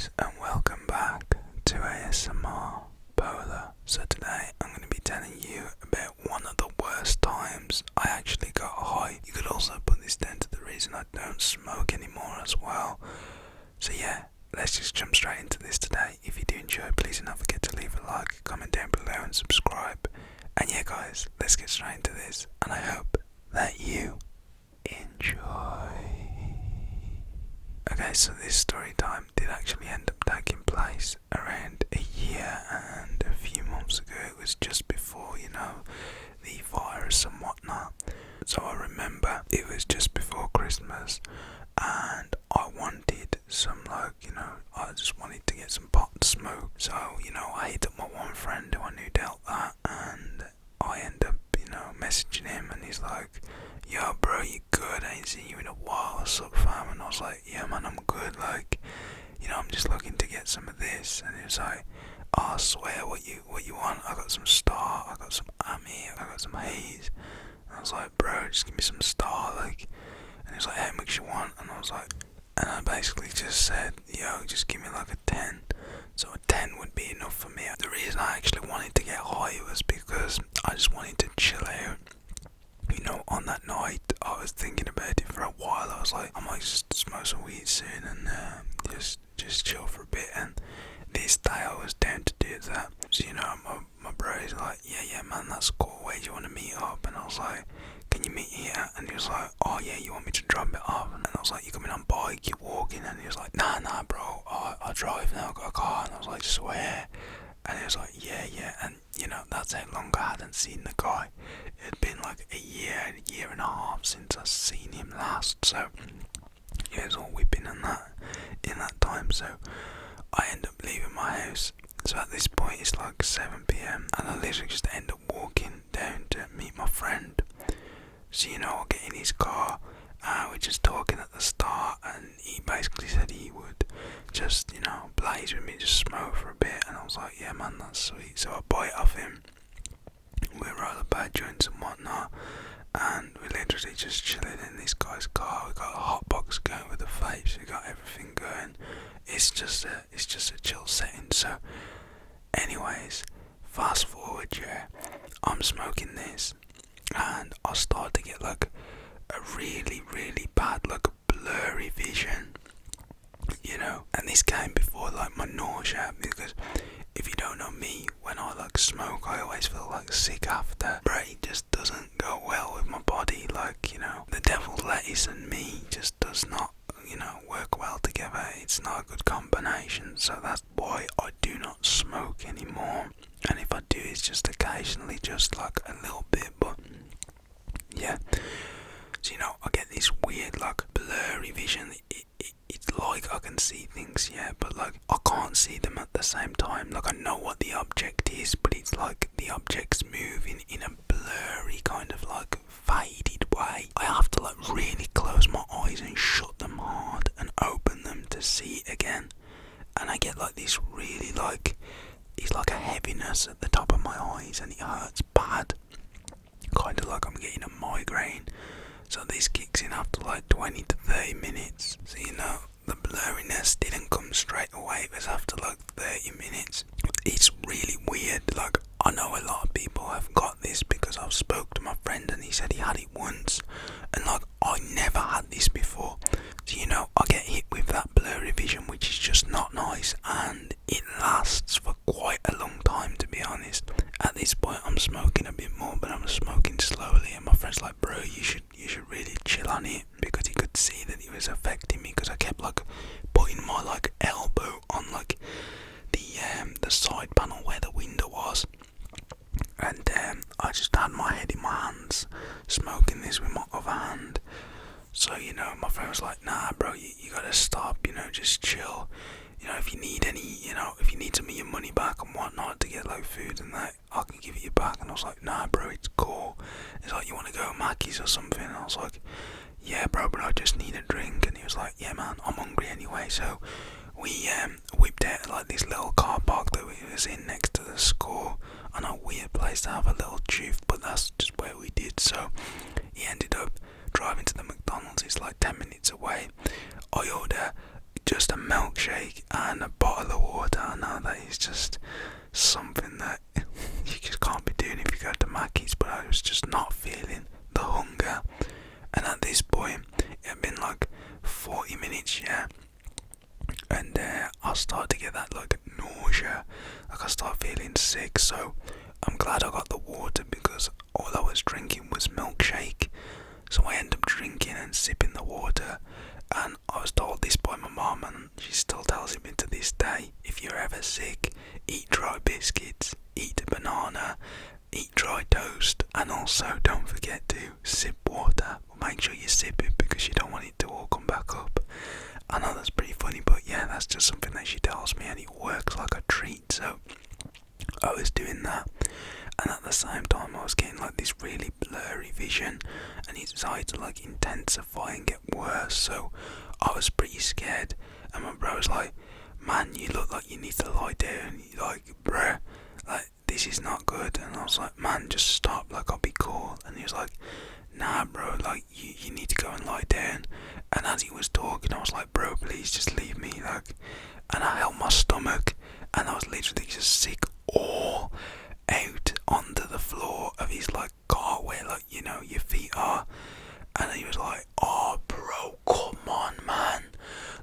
guys, and welcome back to ASMR Polar. So today I'm going to be telling you about one of the worst times I actually got high. You could also put this down to the reason I don't smoke anymore as well. So yeah, let's just jump straight into this today. If you do enjoy, please do not forget to leave a like, comment down below and subscribe. And yeah guys, let's get straight into this, and I hope that you enjoy. Okay, so this story time did actually end up taking place around a year and a few months ago. It was just before, the virus and whatnot. So I remember it was just before Christmas and I wanted some, I just wanted to get some pot to smoke. So, I hit up my one friend who I knew dealt that, and I end up, messaging him, and he's like, yo bro, you good? I ain't seen you in a while, what's up fam? And I was like, yeah man, I'm good, I'm just looking to get some of this. And he was like, oh, I swear, what you want? I got some Star, I got some Ami, I got some Haze. And I was like, bro, just give me some Star, and he was like, how much you want? And I was like, and I basically just said, yo, just give me like a 10. So a 10 would be enough for me. The reason I actually wanted to get high was because I just wanted to chill out. On that night, I was thinking about it for a while. I was like, I might just smoke some weed soon and just chill for a bit. And this day I was down to do that. So, my bro's like, yeah, man, that's cool. Where do you want to meet up? And I was like, can you meet here? And he was like, oh yeah, you want me to drop it off? And I was like, you coming on bike, you walking? And he was like, nah, bro, I drive now, I've got a car. And I was like, swear? And he was like, yeah, and that's how long I hadn't seen the guy. It had been like a year and a half since I seen him last. So yeah, it was all whipping in that time. So I end up leaving my house. So at this point it's like 7 PM and I literally just end up walking down to meet my friend. So I get in his car, we're just talking at the start, and he basically said he would just, blaze with me, just smoke for a bit. And I was like, yeah man, that's sweet. So I buy it off him, we roll the bad joints and whatnot, and we literally just chilling in this guy's car. We got a hot box going with the vapes, we got everything going. It's just a chill setting. So anyways, fast forward, yeah, I'm smoking this and I start to get like a really, really bad, like blurry vision, and this came before like my nausea, because if you don't know me, when I smoke, I always feel like sick after. But it just doesn't go well with my body, the devil's lettuce and me just does not, work well together. It's not a good combination, so that's why I do not smoke anymore. And if I do, it's just occasionally, just like a little bit, but yeah. So I get this weird blurry vision. It's like I can see things, yeah, but I can't see them at the same time. I know what the object is, but it's like the object's moving in a blurry kind of faded way. I have to really close my eyes and shut them hard and open them to see it again. And I get this really it's like a heaviness at the top of my eyes, and it hurts bad. Kind of like I'm getting a migraine. So this kicks in after 20 to 30 minutes. So the blurriness didn't come straight away. It was after 30 minutes. It's really weird. I know a lot of people have got this because I've spoke to my friend and he said he had it once. And I never had this before. So I get hit with that blurry vision, which is just not nice. And it lasts for quite a long time, to be honest. At this point I'm smoking a bit more, but I'm smoking slowly, and my friend's like, bro, you should really chill on it, because he could see that it was affecting me, because I kept putting my elbow on the side panel where the window was, and I just had my head in my hands smoking this with my other hand. So my friend was like, nah bro, you gotta stop, just chill. If you need if you need some of your money back and whatnot to get food and that, I can give it you back. And I was like, nah bro, it's cool. It's like, you want to go Mackey's or something? And I was like, yeah bro, but I just need a drink. And he was like, yeah man, I'm hungry anyway. So we whipped out this little car park that we was in next to the school. I know, weird place to have a little juice, but that's just where we did. So he ended up driving to the McDonald's. It's 10 minutes away. I order just a milkshake milkshake and a bottle of water. Now that is just something that you just can't be doing if you go to Mackey's, but I was just not feeling the hunger. And at this point, it had been like 40 minutes, yeah, and I started to get that like nausea, like I started feeling sick. So I'm glad I got the water because all I was drinking was milkshake. So I ended up drinking and sipping the water, and I was told this by my mum, and she still tells me to this day, if you're ever sick, eat dry biscuits, eat a banana, eat dry toast, and also don't forget to sip water. Make sure you sip it because you don't want it to all come back up. I know that's pretty funny, but yeah, that's just something that she tells me, and it works like a treat. So I was doing that, and at the same time I was getting like this really blurry vision, and it decided to like intensify and get worse. So I was pretty scared, and my bro was like, man, you look like you need to lie down. You're like, bruh, like this is not good. And I was like, man, just stop, like I'll be cool. And he was like, nah bro, like you need to go and lie down. And as he was talking, I was like, bro, please just leave me, like. And I held my stomach, and I was literally just sick all out onto the floor of his like car where like, you know, your feet are. And he was like, oh bro, come on man,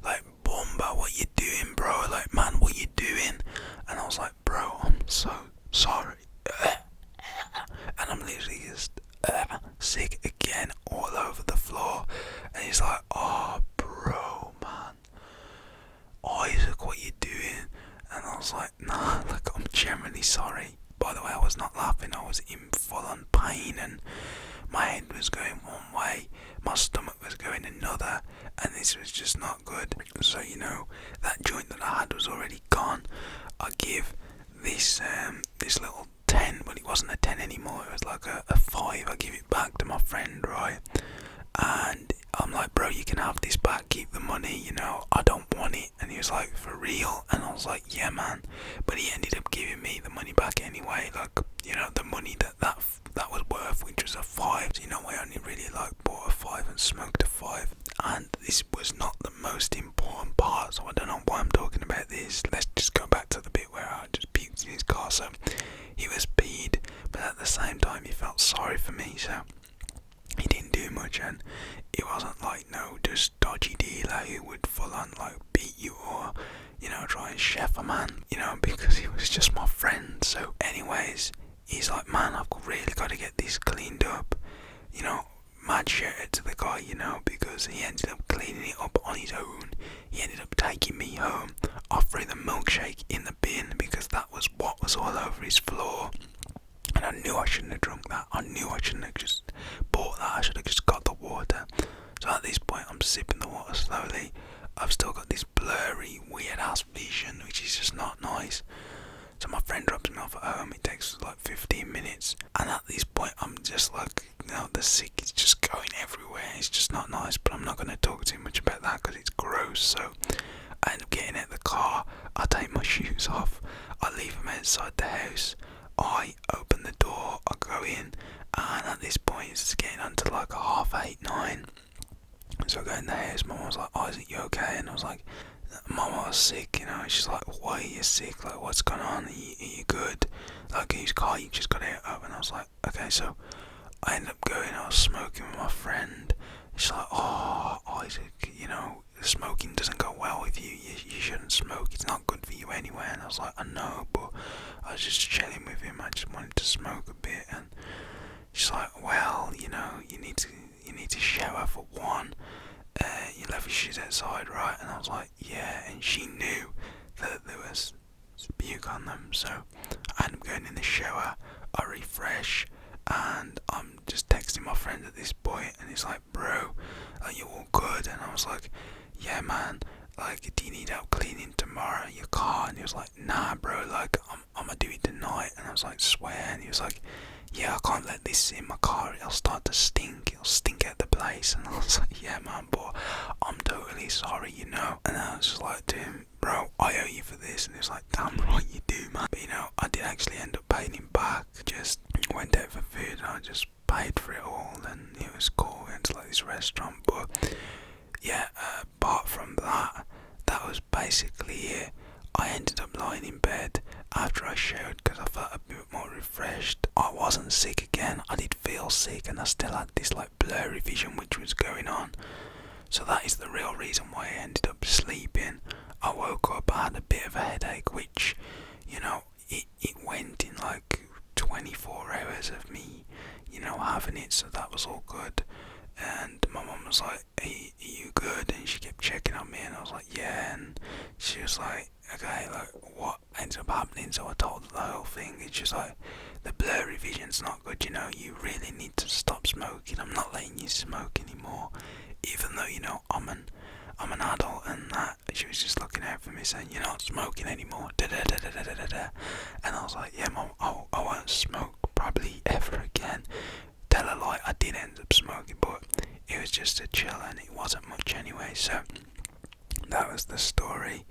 like Bomba, what you doing bro, like man, what you doing? And I was like, bro, I'm so sorry. And I'm literally just sick again all over the floor. And he's like, oh bro man, Isaac, what you doing? And I was like, nah, like I'm genuinely sorry. By the way, I was not laughing, I was in full on pain, and my head was going one way, my stomach was going another, and this was just not good. So, you know, that joint that I had was already gone. I give this this little 10, but it wasn't a 10 anymore, it was like a 5. I give it back to my friend, right? And I'm like, bro, you can have this back, keep the money, you know, I don't want it. And he was like, for real? And I was like, yeah man. But he ended up giving me the money back anyway, like, you know, the money that was worth, which was a 5. So, you know, I only really like bought a 5 and smoked a 5. And this was not the most important part, so I don't know why I'm talking about this. Let's just go back to the bit where I just puked in his car. So he was peed, but at the same time he felt sorry for me, so he didn't do much. And it wasn't like no just dodgy dealer who would full on like beat you or, you know, try and chef a man, you know, because he was just my friend. So anyways, he's like, man, I've really got to get this cleaned up, you know. Mad shout out to the guy, you know, because he ended up cleaning it up on his own. He ended up taking me home, offering the milkshake in the bin because that was what was all over his floor. And I knew I shouldn't have drunk that. I knew I shouldn't have just bought that. I should have just got the water. So at this point, I'm sipping the water slowly. I've still got this blurry, weird ass vision, which is just not nice. So my friend drops me off at home. It takes like 15 minutes. And at this point, I'm just like, you know, the sick is just going everywhere. It's just not nice. But I'm not going to talk too much about that because it's gross. So I end up getting out of the car. I take my shoes off. I leave them outside the house. I open the door. I go in. And at this point, it's getting on to like 8:30, 9. So I go in the house. My mum was like, oh, is you okay? And I was like, Mum, I was sick, you know. She's like, why are you sick? Like, what's going on? Are you good? Like, whose car you just got out of? And I was like, okay. So I ended up going, I was smoking with my friend. She's like, oh, Isaac, you know, smoking doesn't go well with you. You shouldn't smoke. It's not good for you anyway. And I was like, I know, but I was just chilling with him. I just wanted to smoke a bit. And she's like, well, you know, you need to shower for one. You left your shoes outside, right? And I was like, yeah. And she knew that there was puke on them. So I ended up going in the shower. I refresh, and I'm just texting my friend at this point, and he's like, bro, are you all good? And I was like, yeah man, like, do you need help cleaning tomorrow your car? And he was like, nah bro, like, I'm gonna do it tonight. And I was like, swear? And he was like, yeah, I can't let this in my car, it'll start to stink, it'll stink out the place. And I was like, yeah man, but I'm totally sorry, you know. And I was just like to him, bro, I owe you for this. And he was like, damn right you do, man. But you know, I did actually end up paying him back. Just went out for food and I just paid for it all, and it was cool. We went to like this restaurant. But yeah, apart from that, that was basically it. I ended up lying in bed after I showered because I felt a bit more refreshed. I wasn't sick again. I did feel sick and I still had this like blurry vision which was going on. So that is the real reason why I ended up sleeping. I woke up, I had a bit of a headache, which, you know, it went in like 24 hours of me, you know, having it, so that was all good. And my mum was like, are you good? And she kept checking on me, and I was like, yeah. And she was like, okay, like, what ended up happening? So I told her the whole thing. It's just like, the blurry vision's not good, you know, you really need to stop smoking. I'm not letting you smoke anymore. Even though, you know, I'm an adult and that. She was just looking out for me saying, you're not smoking anymore. Da da da da da da da. And I was like, yeah, Mum, I won't smoke probably ever again. Tell her like I did end up smoking, but it was just a chill and it wasn't much anyway. So that was the story.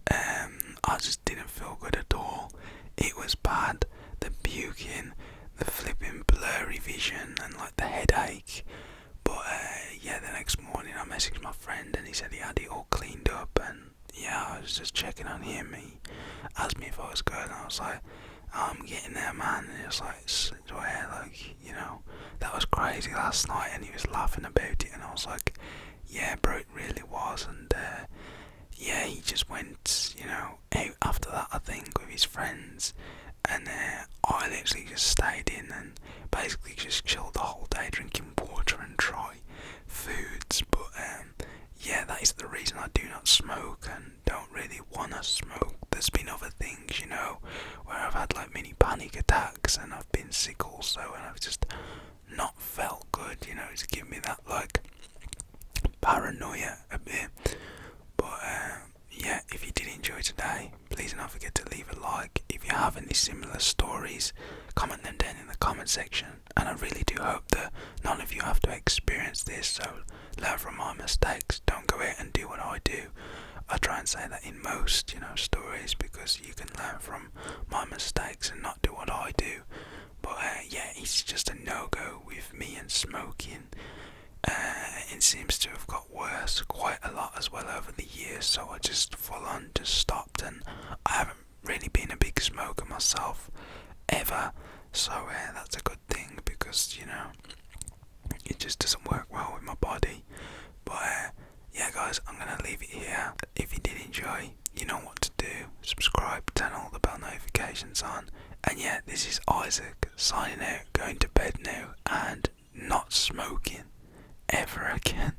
I just didn't feel good at all. It was bad. The puking, the flipping blurry vision, and like the headache. But yeah, the next morning I messaged my friend and he said he had it all cleaned up, and yeah, I was just checking on him. He asked me if I was good, and I was like, I'm getting there, man. And he was like, swear, like, you know, that was crazy last night, and he was laughing about it, and I was like, yeah, bro, it really was. And yeah, he just went, you know, out after that, I think, with his friends, and I literally just stayed in and basically just chilled the whole day, drinking water and dry foods. But yeah, that is the reason I do not smoke and don't really want to smoke. There's been other things, you know, where I've had like mini panic attacks and I've been sick also, and I've just not felt good, you know, to give me that like paranoia a bit. But yeah, if you did enjoy today, please don't forget to leave a like. If you have any similar stories, comment them down in the comment section, and I really do hope that none of you have to experience this. So learn from my mistakes, don't go out and do what I do. I try and say that in most, you know, stories, because you can learn from my mistakes and not do what I do. But yeah, it's just a no-go with me and smoking. It seems to have got worse quite a lot as well over the years, so I just full on just stopped, and I haven't really been a big smoker myself ever, so that's a good thing, because, you know, it just doesn't work well with my body. But yeah guys, I'm gonna leave it here. If you did enjoy, you know what to do. Subscribe, turn all the bell notifications on, and yeah, this is Isaac signing out, going to bed now and not smoking ever again.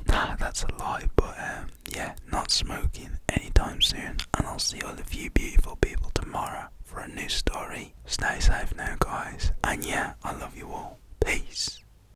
Nah, that's a lie, but yeah, not smoking anytime soon, and I'll see all of you beautiful people tomorrow for a new story. Stay safe now guys, and yeah, I love